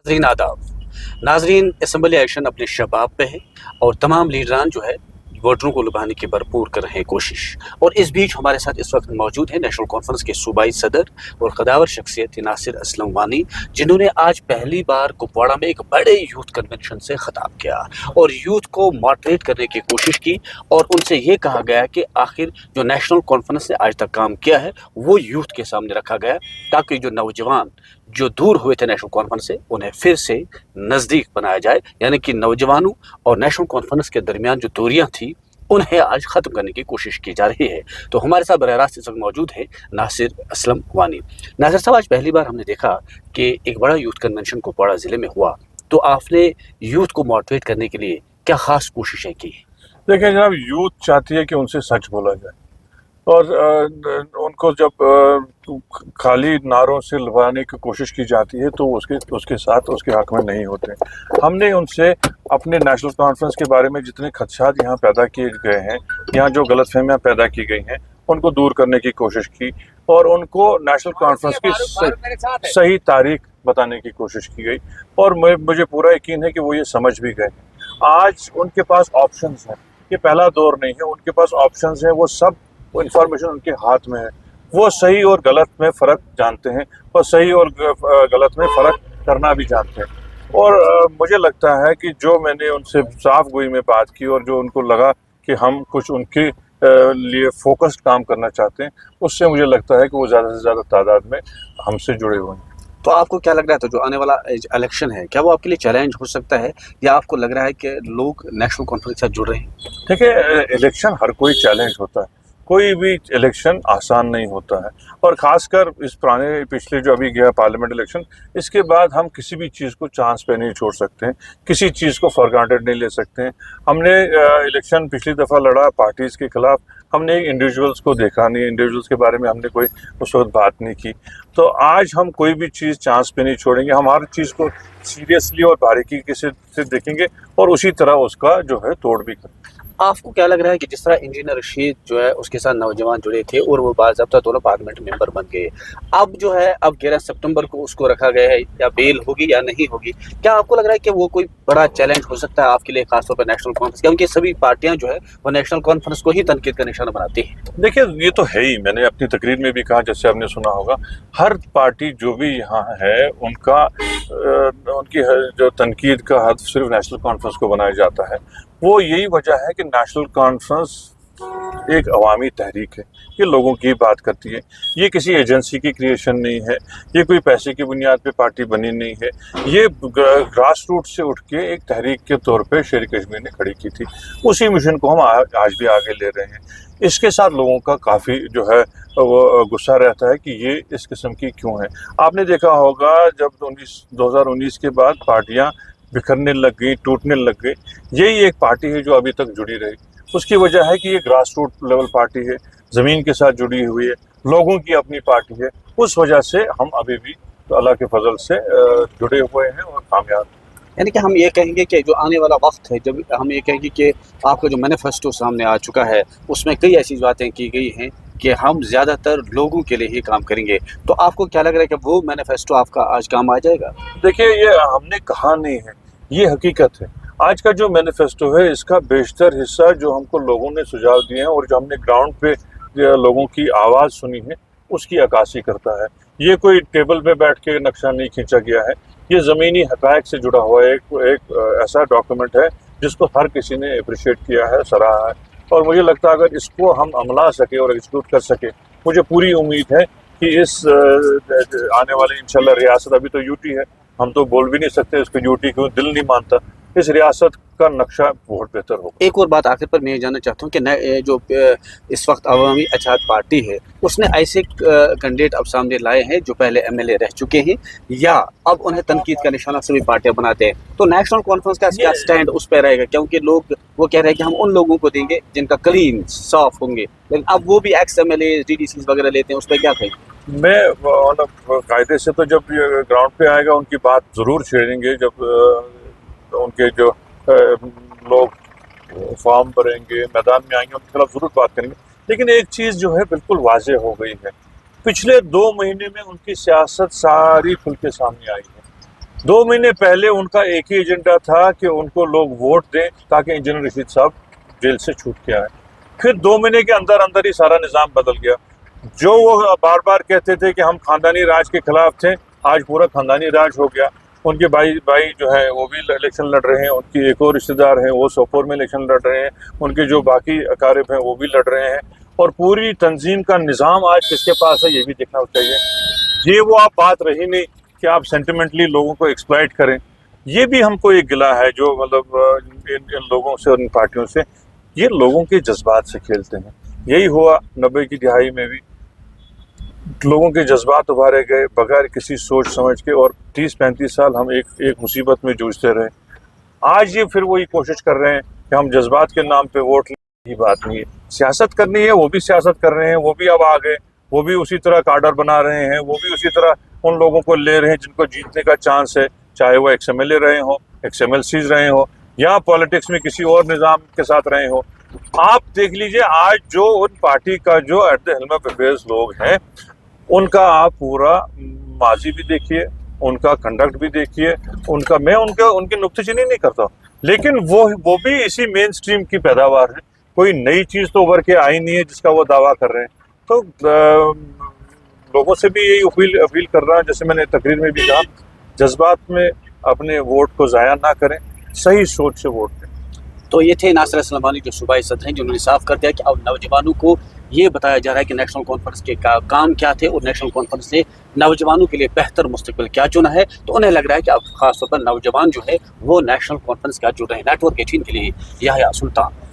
नाज़रीन आदाब। नाजरीन, असम्बली एक्शन अपने शबाब पे है और तमाम लीडरान जो है वोटरों को लुभाने की भरपूर कर रहे हैं कोशिश। और इस बीच हमारे साथ इस वक्त मौजूद है नेशनल कॉन्फ्रेंस के सूबाई सदर और कदावर शख्सियत नासिर असलम वानी, जिन्होंने आज पहली बार कुपवाड़ा में एक बड़े यूथ कन्वेंशन से खिताब किया और यूथ को मोटिवेट करने की कोशिश की और उनसे ये कहा गया कि आखिर जो नेशनल कॉन्फ्रेंस ने आज तक काम किया है वो यूथ के सामने रखा गया, ताकि जो नौजवान जो दूर हुए थे नेशनल कॉन्फ्रेंस से उन्हें फिर से नज़दीक बनाया जाए। यानी कि नौजवानों और नेशनल कॉन्फ्रेंस के दरमियान जो दूरियां थी उन्हें आज ख़त्म करने की कोशिश की जा रही है। तो हमारे साथ बराह रास्त इस वक्त मौजूद है नासिर असलम वानी। नासिर साहब, आज पहली बार हमने देखा कि एक बड़ा यूथ कन्वेंशन कुपवाड़ा ज़िले में हुआ, तो आपने यूथ को मोटिवेट करने के लिए क्या ख़ास कोशिशें की? देखिए जनाब, यूथ चाहती है कि उनसे सच बोला जाए और उनको जब खाली नारों से लुभाने की कोशिश की जाती है तो उसके साथ उसके हक में नहीं होते। हमने उनसे अपने नेशनल कॉन्फ्रेंस के बारे में जितने खदशात यहाँ पैदा किए गए हैं, यहाँ जो गलतफहमियाँ पैदा की गई हैं, उनको दूर करने की कोशिश की और उनको नेशनल कॉन्फ्रेंस की सही तारीख बताने की कोशिश की गई और मुझे पूरा यकीन है कि वो ये समझ भी गए। आज उनके पास ऑप्शंस हैं, ये पहला दौर नहीं है, उनके पास ऑप्शंस हैं, वो इंफॉर्मेशन उनके हाथ में है, वो सही और गलत में फ़र्क जानते हैं और सही और गलत में फ़र्क करना भी जानते हैं। और मुझे लगता है कि जो मैंने उनसे साफ गोई में बात की और जो उनको लगा कि हम कुछ उनके लिए फोकस्ड काम करना चाहते हैं, उससे मुझे लगता है कि वो ज़्यादा से ज़्यादा तादाद में हमसे जुड़े हुए हैं। तो आपको क्या लग रहा है, तो जो आने वाला इलेक्शन है क्या वो आपके लिए चैलेंज हो सकता है, या आपको लग रहा है कि लोग नेशनल कॉन्फ्रेंस के साथ जुड़ रहे हैं? देखिए, इलेक्शन हर कोई चैलेंज होता है, कोई भी इलेक्शन आसान नहीं होता है और ख़ासकर इस पिछले जो अभी गया पार्लियामेंट इलेक्शन, इसके बाद हम किसी भी चीज़ को चांस पे नहीं छोड़ सकते हैं, किसी चीज़ को फॉर ग्रांटेड नहीं ले सकते हैं। हमने इलेक्शन पिछली दफ़ा लड़ा पार्टीज़ के ख़िलाफ़, हमने इंडिविजुअल्स को देखा नहीं, इंडिविजुअल्स के बारे में हमने कोई उस वक्त बात नहीं की। तो आज हम कोई भी चीज़ चांस पे नहीं छोड़ेंगे, हम हर चीज़ को सीरियसली और बारीकी से देखेंगे और उसी तरह उसका जो है तोड़ भी करेंगे। आपको क्या लग रहा है कि जिस तरह इंजीनियर रशीद जो है उसके साथ नौजवान जुड़े थे और वो बाज़ाब्ता दोनों पार्लियामेंट मेंबर बन गए, अब जो है अब 11 सितंबर को उसको रखा गया है, या बेल होगी या नहीं होगी, क्या आपको लग रहा है कि वो कोई बड़ा चैलेंज हो सकता है आपके लिए, खासतौर पर नेशनल कॉन्फ्रेंस, क्योंकि सभी पार्टियां जो है वो नेशनल कॉन्फ्रेंस को ही तनकीद का निशाना बनाती हैं? देखिए, ये तो है ही, मैंने अपनी तकरीर में भी कहा, जैसे आपने सुना होगा, हर पार्टी जो भी यहाँ है उनकी जो तनकीद का हद सिर्फ नेशनल कॉन्फ्रेंस को बनाया जाता है। वो यही वजह है कि नेशनल कॉन्फ्रेंस एक अवामी तहरीक है, ये लोगों की बात करती है, ये किसी एजेंसी की क्रिएशन नहीं है, ये कोई पैसे की बुनियाद पे पार्टी बनी नहीं है, ये ग्रास रूट से उठ के एक तहरीक के तौर पे शेर कश्मीर ने खड़ी की थी। उसी मिशन को हम आज भी आगे ले रहे हैं। इसके साथ लोगों का काफ़ी जो है वो गुस्सा रहता है कि ये इस किस्म की क्यों है। आपने देखा होगा जब 2019 के बाद पार्टियाँ बिखरने लग गई, टूटने लग गई, यही एक पार्टी है जो अभी तक जुड़ी रही। उसकी वजह है कि ये ग्रास रूट लेवल पार्टी है, ज़मीन के साथ जुड़ी हुई है, लोगों की अपनी पार्टी है। उस वजह से हम अभी भी तो अल्लाह के फजल से जुड़े हुए हैं और कामयाब। यानी कि हम ये कहेंगे कि जो आने वाला वक्त है, जब हम ये कहेंगे कि आपका जो मैनिफेस्टो सामने आ चुका है उसमें कई ऐसी बातें की गई हैं कि हम ज़्यादातर लोगों के लिए ही काम करेंगे, तो आपको क्या लग रहा है कि वो मैनिफेस्टो आपका आज काम आ जाएगा? देखिए, ये हमने कहा नहीं है, ये हकीकत है। आज का जो मैनिफेस्टो है इसका बेशतर हिस्सा जो हमको लोगों ने सुझाव दिए हैं और जो हमने ग्राउंड पे लोगों की आवाज़ सुनी है उसकी अक्कासी करता है। ये कोई टेबल पे बैठ के नक्शा नहीं खींचा गया है, ये ज़मीनी हक़ाइक़ से जुड़ा हुआ एक ऐसा डॉक्यूमेंट है जिसको हर किसी ने अप्रिशिएट किया है, सराहा है। और मुझे लगता है अगर इसको हम अमला सके और एग्जीक्यूट कर सके, मुझे पूरी उम्मीद है कि इस आने वाले इंशाल्लाह रियासत, अभी तो यूटी है, हम तो बोल भी नहीं सकते इसको यूटी क्यों, दिल नहीं मानता, इस रियासत का नक्शा बहुत बेहतर होगा। एक और बात आखिर पर मैं ये जानना चाहता हूँ कि जो इस वक्त अवामी अच्छात पार्टी है उसने ऐसे कैंडिडेट अब सामने लाए हैं जो पहले एमएलए रह चुके हैं या अब उन्हें तनकीद का निशाना सभी पार्टियां बनाते हैं, तो नेशनल कॉन्फ्रेंस का क्या स्टैंड उस पर रहेगा? क्योंकि लोग वो कह रहे हैं कि हम उन लोगों को देंगे जिनका क्लीन साफ होंगे, लेकिन अब वो भी एक्स एमएलए डीडीसी वगैरह लेते हैं, उस पर क्या कहेंगे? मैं कायदे से तो जब ग्राउंड पे आएगा उनकी बात ज़रूर छेड़ेंगे, जब उनके जो लोग फॉर्म भरेंगे, मैदान में आएंगे, उनके खिलाफ ज़रूर बात करेंगे। लेकिन एक चीज़ जो है बिल्कुल वाज़ेह हो गई है, पिछले 2 महीने में उनकी सियासत सारी खुल के सामने आई है। 2 महीने पहले उनका एक ही एजेंडा था कि उनको लोग वोट दें ताकि इंजीनियर रशीद साहब जेल से छूट के आए। फिर 2 महीने के अंदर अंदर ही सारा निज़ाम बदल गया। जो वो बार बार कहते थे कि हम खानदानी राज के खिलाफ थे, आज पूरा खानदानी राज हो गया। उनके भाई जो है वो भी इलेक्शन लड़ रहे हैं, उनकी एक और रिश्तेदार हैं वो सोपोर में इलेक्शन लड़ रहे हैं, उनके जो बाकी अकारिब हैं वो भी लड़ रहे हैं, और पूरी तंजीम का निज़ाम आज किसके पास है ये भी देखना चाहिए। ये वो आप बात रही नहीं कि आप सेंटिमेंटली लोगों को एक्सप्लॉइट करें। ये भी हमको एक गिला है जो मतलब इन लोगों से और इन पार्टियों से, ये लोगों के जज्बात से खेलते हैं। यही हुआ 90 की दिहाई में भी, लोगों के जज्बात उभारे गए बगैर किसी सोच समझ के, और 30-35 साल हम एक मुसीबत में जूझते रहे। आज ये फिर वही कोशिश कर रहे हैं कि हम जज्बात के नाम पे वोट की बात नहीं है, सियासत करनी है। वो भी सियासत कर रहे हैं, वो भी अब आ गए, वो भी उसी तरह काडर बना रहे हैं, वो भी उसी तरह उन लोगों को ले रहे हैं जिनको जीतने का चांस है, चाहे वो XMLA रहे हों, XMLCs रहे हों, या पॉलिटिक्स में किसी और निज़ाम के साथ रहे हों। आप देख लीजिए आज जो उन पार्टी का जो at the helm of affairs लोग हैं, उनका आप पूरा माजी भी देखिए, उनका कंडक्ट भी देखिए, उनका मैं उनकी नुक्तेचीनी नहीं करता, लेकिन वो भी इसी मेन स्ट्रीम की पैदावार है। कोई नई चीज़ तो उभर के आई नहीं है जिसका वो दावा कर रहे हैं। तो लोगों से भी यही अपील कर रहा है, जैसे मैंने तकरीर में भी कहा, जज्बात में अपने वोट को ज़ाया ना करें, सही सोच से वोट दें। तो ये थे नासिर असलमानी जो सूबाई सदर हैं, जिन्होंने साफ कर दिया कि अब नौजवानों को ये बताया जा रहा है कि नेशनल कॉन्फ्रेंस के काम क्या थे और नेशनल कॉन्फ्रेंस ने नौजवानों के लिए बेहतर मुस्तकबिल क्या चुना है। तो उन्हें लग रहा है कि अब खासतौर पर नौजवान जो है वो नेशनल कॉन्फ्रेंस का जुड़ रहे हैं। नेटवर्क 18 के लिए याह्या सुल्तान।